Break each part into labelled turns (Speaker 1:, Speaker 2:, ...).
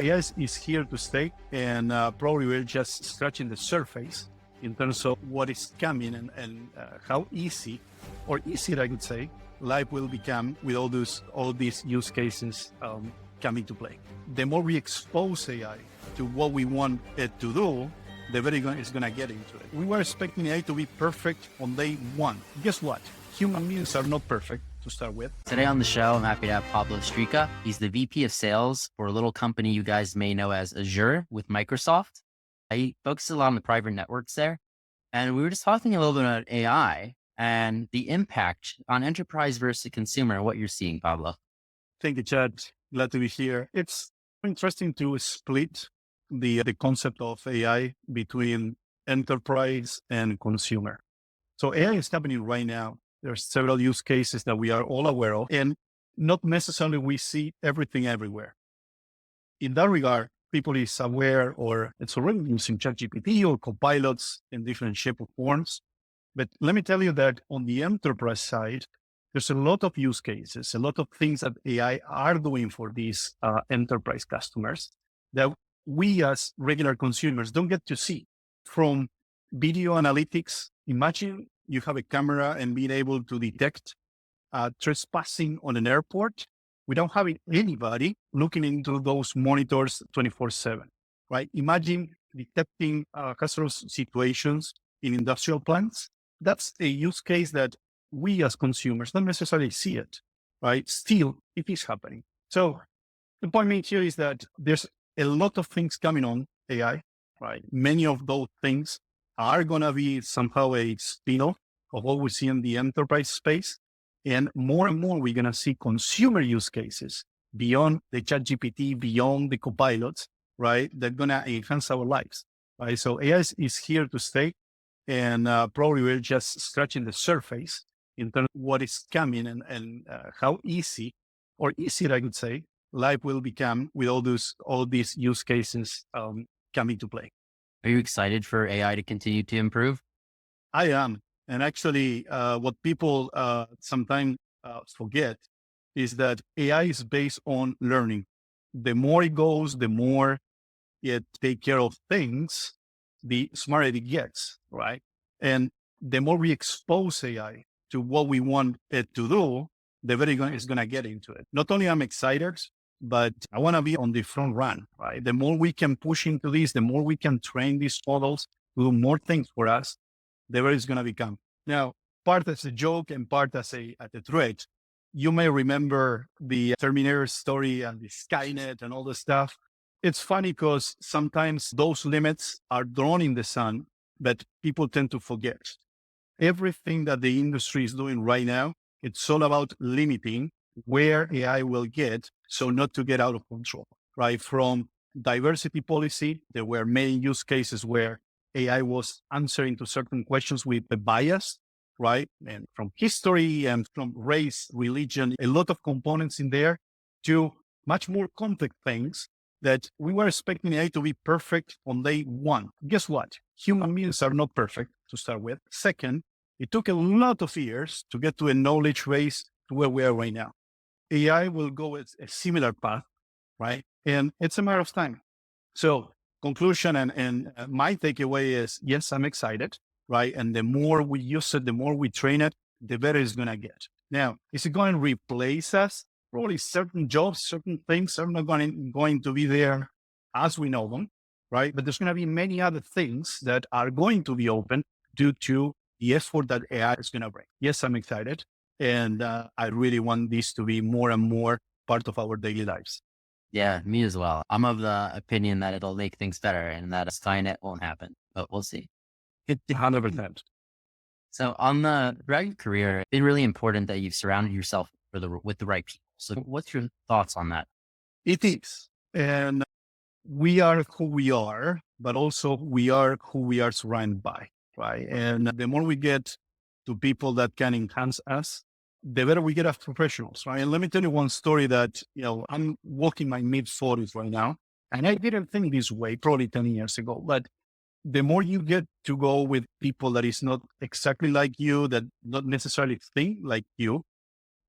Speaker 1: AI is here to stay, and probably we're just scratching the surface in terms of what is coming and how easy, or easier I could say, life will become with all these use cases coming to play. The more we expose AI to what we want it to do, the better it's going to get into it. We were expecting AI to be perfect on day one. Guess what? Human beings are not perfect to start with.
Speaker 2: Today on the show, I'm happy to have Pablo Strika. He's the VP of sales for a little company you guys may know as Azure with Microsoft. He focuses a lot on the private networks there. And we were just talking a little bit about AI and the impact on enterprise versus consumer and what you're seeing, Pablo.
Speaker 1: Thank you, Chad. Glad to be here. It's interesting to split the concept of AI between enterprise and consumer. So AI is happening right now. There are several use cases that we are all aware of, and not necessarily we see everything everywhere. In that regard, people is aware or it's already using ChatGPT or copilots in different shape or forms. But let me tell you that on the enterprise side, there's a lot of use cases, a lot of things that AI are doing for these enterprise customers that we as regular consumers don't get to see. From video analytics, imagine you have a camera and being able to detect trespassing on an airport without having anybody looking into those monitors 24/7, right? Imagine detecting hazardous situations in industrial plants. That's a use case that we as consumers don't necessarily see it, right? Still, it is happening. So the point made here is that there's a lot of things coming on AI, right? Many of those things are going to be somehow a spin-off of what we see in the enterprise space. And more we're going to see consumer use cases beyond the ChatGPT, beyond the copilots, right? They're going to enhance our lives, right? So AI is here to stay, and probably we're just scratching the surface in terms of what is coming and how easy, or easier I could say, life will become with all these use cases coming to play.
Speaker 2: Are you excited for AI to continue to improve?
Speaker 1: I am. And actually, what people sometimes forget is that AI is based on learning. The more it goes, the more it takes care of things, the smarter it gets, right? And the more we expose AI to what we want it to do, the better it's going to get into it. Not only I'm excited, but I want to be on the front run, right? The more we can push into this, the more we can train these models to do more things for us, the better it's going to become. Now, part as a joke and part as a threat. You may remember the Terminator story and the Skynet and all the stuff. It's funny because sometimes those limits are drawn in the sun, but people tend to forget. Everything that the industry is doing right now, it's all about limiting where AI will get, so not to get out of control, right? From diversity policy, there were many use cases where AI was answering to certain questions with a bias, right? And from history and from race, religion, a lot of components in there, to much more complex things that we were expecting AI to be perfect on day one. Guess what? Human beings are not perfect to start with. Second, it took a lot of years to get to a knowledge base to where we are right now. AI will go a similar path, right? And it's a matter of time. So conclusion and my takeaway is, yes, I'm excited, right? And the more we use it, the more we train it, the better it's going to get. Now, is it going to replace us? Probably certain jobs, certain things are not going to be there as we know them, right? But there's going to be many other things that are going to be open due to the effort that AI is going to bring. Yes, I'm excited. And I really want this to be more and more part of our daily lives.
Speaker 2: Yeah, me as well. I'm of the opinion that it'll make things better and that a Skynet won't happen, but we'll see.
Speaker 1: 100%.
Speaker 2: So throughout your career, it's been really important that you've surrounded yourself with the right people. So what's your thoughts on that?
Speaker 1: It is. And we are who we are, but also we are who we are surrounded by, right? And the more we get to people that can enhance us, the better we get as professionals, right? And let me tell you one story that, I'm walking my mid-40s right now, and I didn't think this way probably 10 years ago, but the more you get to go with people that is not exactly like you, that not necessarily think like you,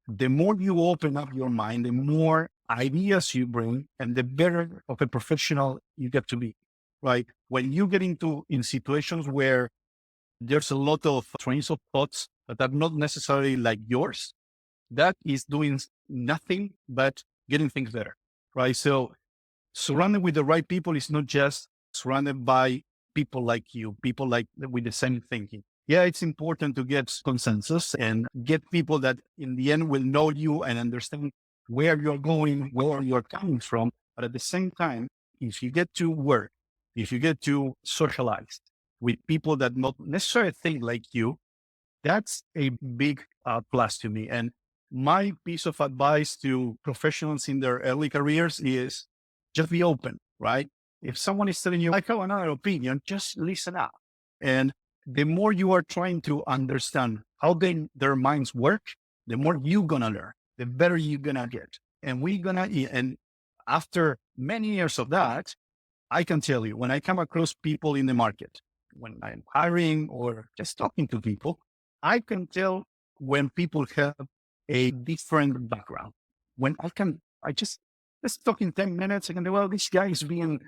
Speaker 1: the more you open up your mind, the more ideas you bring and the better of a professional you get to be, right? When you get into in situations where there's a lot of trains of thoughts that are not necessarily like yours, that is doing nothing but getting things better, right? So surrounded with the right people is not just surrounded by people like you, people like with the same thinking. Yeah, it's important to get consensus and get people that in the end will know you and understand where you're going, where you're coming from. But at the same time, if you get to work, if you get to socialize with people that not necessarily think like you, that's a big plus to me. And my piece of advice to professionals in their early careers is just be open, right? If someone is telling you, I have another opinion, just listen up. And the more you are trying to understand how their minds work, the more you're going to learn, the better you're going to get. And and after many years of that, I can tell you when I come across people in the market, when I'm hiring or just talking to people, I can tell when people have a different background. When I just, let's talk in 10 minutes. I can say, well, this guy has been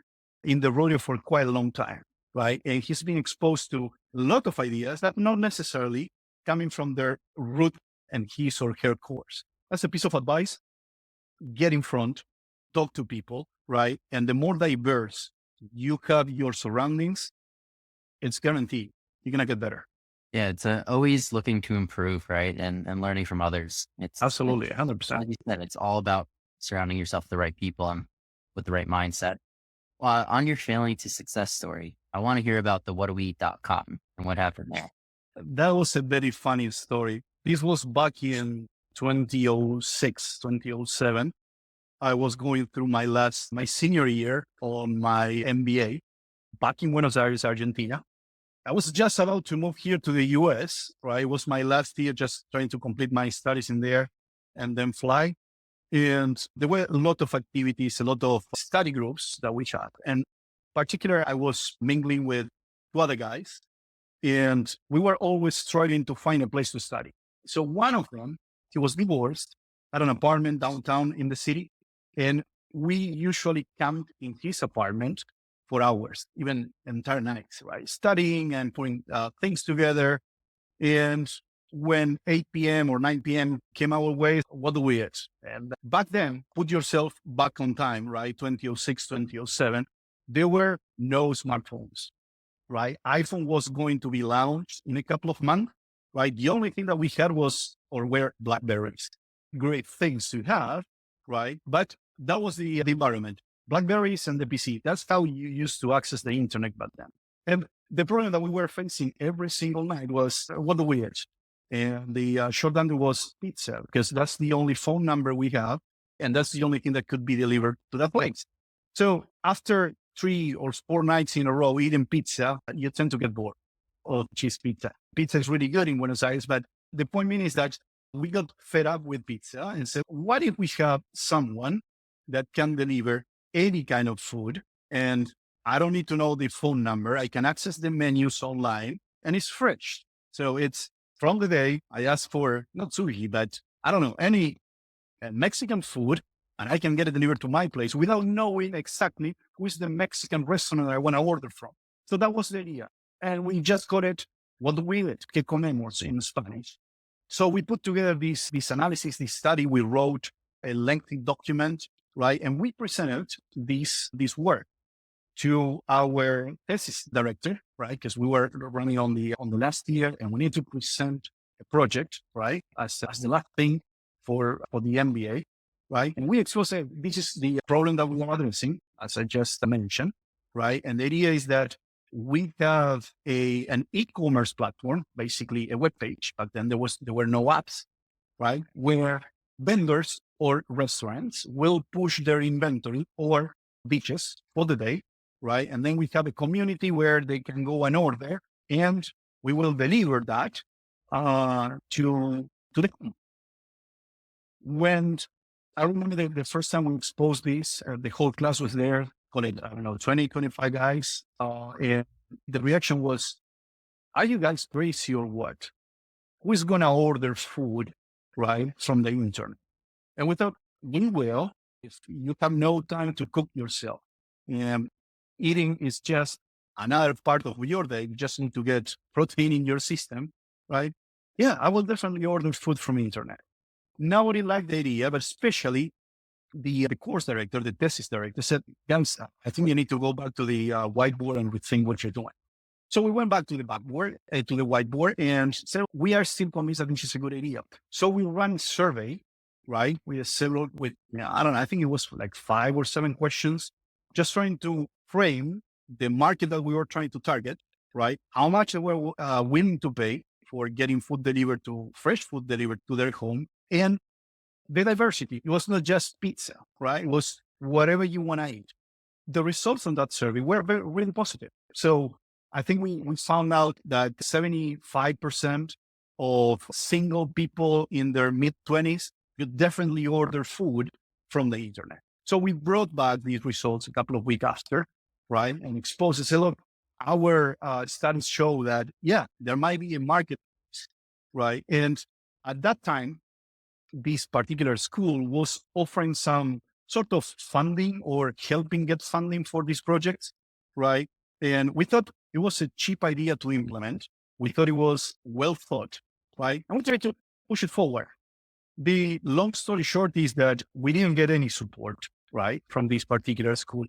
Speaker 1: in the rodeo for quite a long time, right? And he's been exposed to a lot of ideas that not necessarily coming from their root and his or her course. That's a piece of advice. Get in front, talk to people, right? And the more diverse you have your surroundings, it's guaranteed you're going to get better.
Speaker 2: Yeah, it's always looking to improve, right? And learning from others. It's
Speaker 1: Absolutely. 100%.
Speaker 2: like you said, it's all about surrounding yourself with the right people and with the right mindset. On your failing to success story, I want to hear about the whatoweeat.com and what happened there.
Speaker 1: That was a very funny story. This was back in 2006, 2007. I was going through my senior year on my MBA back in Buenos Aires, Argentina. I was just about to move here to the US, right? It was my last year just trying to complete my studies in there and then fly. And there were a lot of activities, a lot of study groups that we had. And particular, I was mingling with two other guys and we were always struggling to find a place to study. So one of them, he was divorced, had an apartment downtown in the city. And we usually camped in his apartment for hours, even entire nights, right? Studying and putting things together. And when 8 p.m. or 9 p.m. came our way, what do we eat? And back then, put yourself back on time, right? 2006, 2007, there were no smartphones, right? iPhone was going to be launched in a couple of months, right? The only thing that we had was or were Blackberries. Great things to have, right? But that was the environment. Blackberries and the PC. That's how you used to access the internet back then. And the problem that we were facing every single night was what do we eat? And the short answer was pizza, because that's the only phone number we have. And that's the only thing that could be delivered to that place. So after 3 or 4 nights in a row eating pizza, you tend to get bored of cheese pizza. Pizza is really good in Buenos Aires, but the point being is that we got fed up with pizza and said, what if we have someone that can deliver any kind of food? And I don't need to know the phone number. I can access the menus online and it's fresh. So it's from the day I ask for not sushi, but I don't know, any Mexican food, and I can get it delivered to my place without knowing exactly who is the Mexican restaurant I want to order from. So that was the idea. And we just got it. What do we eat? Que comemos in Spanish. So we put together this analysis, this study. We wrote a lengthy document, right? And we presented this work to our thesis director, right? Because we were running on the last year and we need to present a project, right? As the last thing for the MBA, right? And we exposed this is the problem that we are addressing, as I just mentioned, right? And the idea is that we have an e-commerce platform, basically a web page, but then there were no apps, right? Where vendors or restaurants will push their inventory or dishes for the day, right? And then we have a community where they can go and order, and we will deliver that to the when I remember the first time we exposed this, the whole class was there, call it, I don't know, 20, 25 guys. And the reaction was, are you guys crazy or what? Who is going to order food, right, from the internet? And we thought, we will, If you have no time to cook yourself, and eating is just another part of your day. You just need to get protein in your system, right? Yeah, I will definitely order food from internet. Nobody liked the idea, but especially the course director, the thesis director said, guys, I think you need to go back to the whiteboard and rethink what you're doing. So we went back to the backboard, to the whiteboard, and said, we are still convinced that this is a good idea. So we ran a survey, right? With several, I don't know, I think it was like 5 or 7 questions, just trying to frame the market that we were trying to target, right? How much they were willing to pay for getting food delivered to fresh food delivered to their home, and the diversity. It was not just pizza, right? It was whatever you want to eat. The results on that survey were really positive. So I think we found out that 75% of single people in their mid 20s could definitely order food from the internet. So we brought back these results a couple of weeks after, right? And exposed and said, look, our studies show that, yeah, there might be a market, right? And at that time, this particular school was offering some sort of funding or helping get funding for these projects, right? And we thought it was a cheap idea to implement. We thought it was well thought, right? And we tried to push it forward. The long story short is that we didn't get any support, right, from this particular school.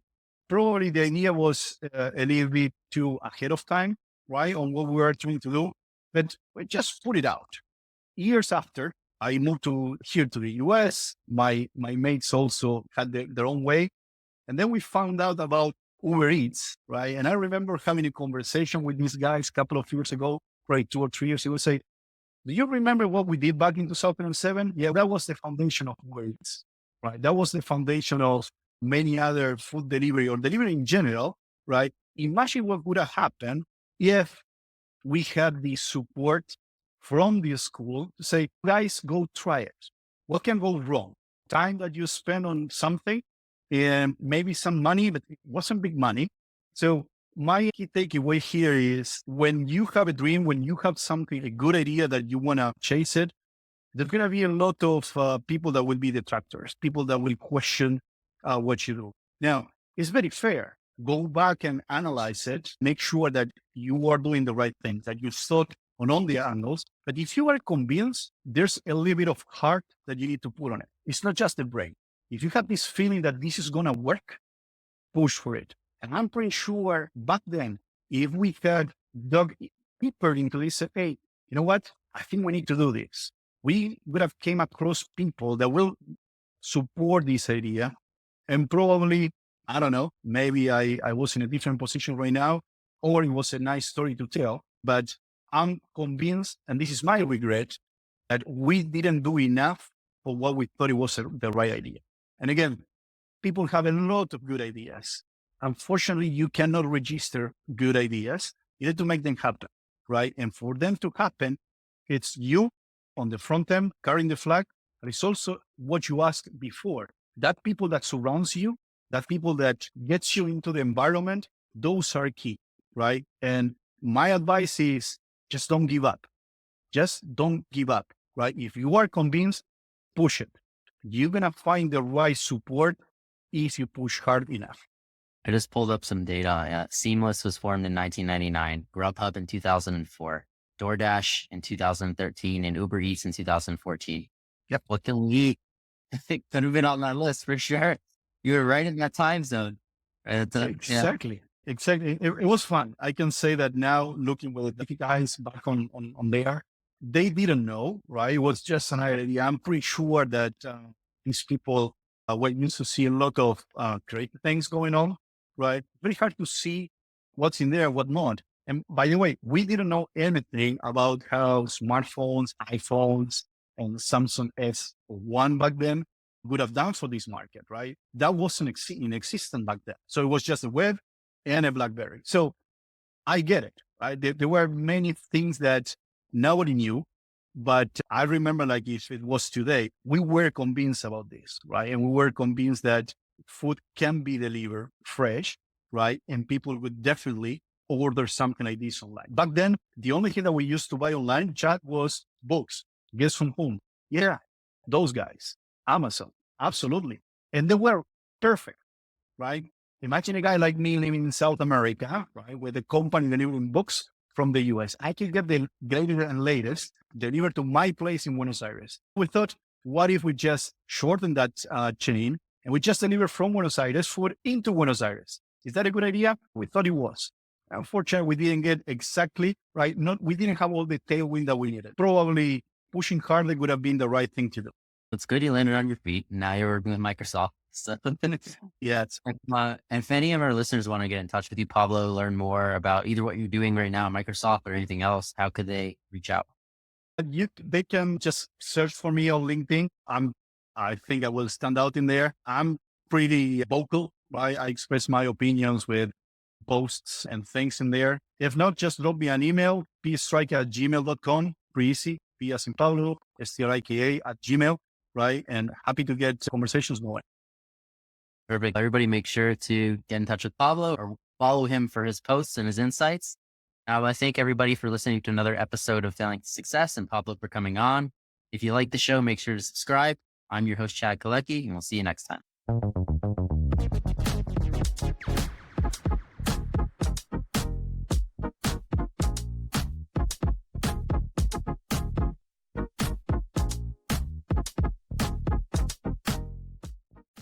Speaker 1: Probably the idea was a little bit too ahead of time, right, on what we were trying to do, but we just put it out. Years after, I moved to here to the US. My mates also had their own way. And then we found out about Uber Eats, right? And I remember having a conversation with these guys a couple of years ago, right, 2 or 3 years. He would say, do you remember what we did back in 2007? Yeah, that was the foundation of Uber Eats, right? That was the foundation of many other food delivery or delivery in general, right? Imagine what would have happened if we had the support from the school to say, guys, go try it. What can go wrong? Time that you spend on something and maybe some money, but it wasn't big money. So my key takeaway here is when you have a dream, when you have something, a good idea that you want to chase it, there's going to be a lot of people that will be detractors, people that will question what you do. Now, it's very fair. Go back and analyze it, make sure that you are doing the right things, that you thought on all the angles. But if you are convinced, there's a little bit of heart that you need to put on it. It's not just the brain. If you have this feeling that this is going to work, push for it. And I'm pretty sure back then, if we had dug deeper into this, said, hey, you know what? I think we need to do this. We would have came across people that will support this idea. And probably, I don't know, maybe I was in a different position right now, or it was a nice story to tell. But I'm convinced, and this is my regret, that we didn't do enough for what we thought it was the right idea. And again, people have a lot of good ideas. Unfortunately, you cannot register good ideas. You need to make them happen, right? And for them to happen, it's you on the front end carrying the flag, but it's also what you asked before. That people that surrounds you, that people that gets you into the environment, those are key, right? And my advice is just don't give up. Just don't give up, right? If you are convinced, push it. You're going to find the right support if you push hard enough.
Speaker 2: I just pulled up some data. Seamless was formed in 1999, Grubhub in 2004, DoorDash in 2013, and Uber Eats in 2014.
Speaker 1: Yep.
Speaker 2: What can we could have been on that list for sure. You were right in that time zone.
Speaker 1: Exactly. Exactly. It was fun. I can say that now looking with the guys back on there, they didn't know, right? It was just an idea. I'm pretty sure that these people were used to see a lot of creative things going on, right? Very hard to see what's in there, what not. And by the way, we didn't know anything about how smartphones, iPhones, and Samsung S1 back then would have done for this market, right? That wasn't in existence back then. So it was just a web and a BlackBerry. So I get it, right? There were many things that nobody knew, but I remember like if it was today, we were convinced about this, right? And we were convinced that food can be delivered fresh, right? And people would definitely order something like this online. Back then, the only thing that we used to buy online, chat, was books. Guess from whom? Yeah, those guys. Amazon. Absolutely. And they were perfect, right? Imagine a guy like me living in South America, right, with a company delivering books from the US. I could get the latest and latest delivered to my place in Buenos Aires. We thought, what if we just shorten that chain and we just deliver from Buenos Aires food into Buenos Aires? Is that a good idea? We thought it was. Unfortunately, we didn't get exactly right. Not we didn't have all the tailwind that we needed. Probably pushing harder would have been the right thing to do.
Speaker 2: It's good you landed on your feet. Now you're working with Microsoft. So,
Speaker 1: Yes.
Speaker 2: and if any of our listeners want to get in touch with you, Pablo, learn more about either what you're doing right now at Microsoft or anything else, how could they reach out?
Speaker 1: They can just search for me on LinkedIn. I think I will stand out in there. I'm pretty vocal. I express my opinions with posts and things in there. If not, just drop me an email, pstrika@gmail.com. Pretty easy. P as in Pablo, Strika at Gmail, right? And happy to get conversations going.
Speaker 2: Perfect. Everybody make sure to get in touch with Pablo or follow him for his posts and his insights. I thank everybody for listening to another episode of Failing to Success and Pablo for coming on. If you like the show, make sure to subscribe. I'm your host, Chad Kalecki, and we'll see you next time.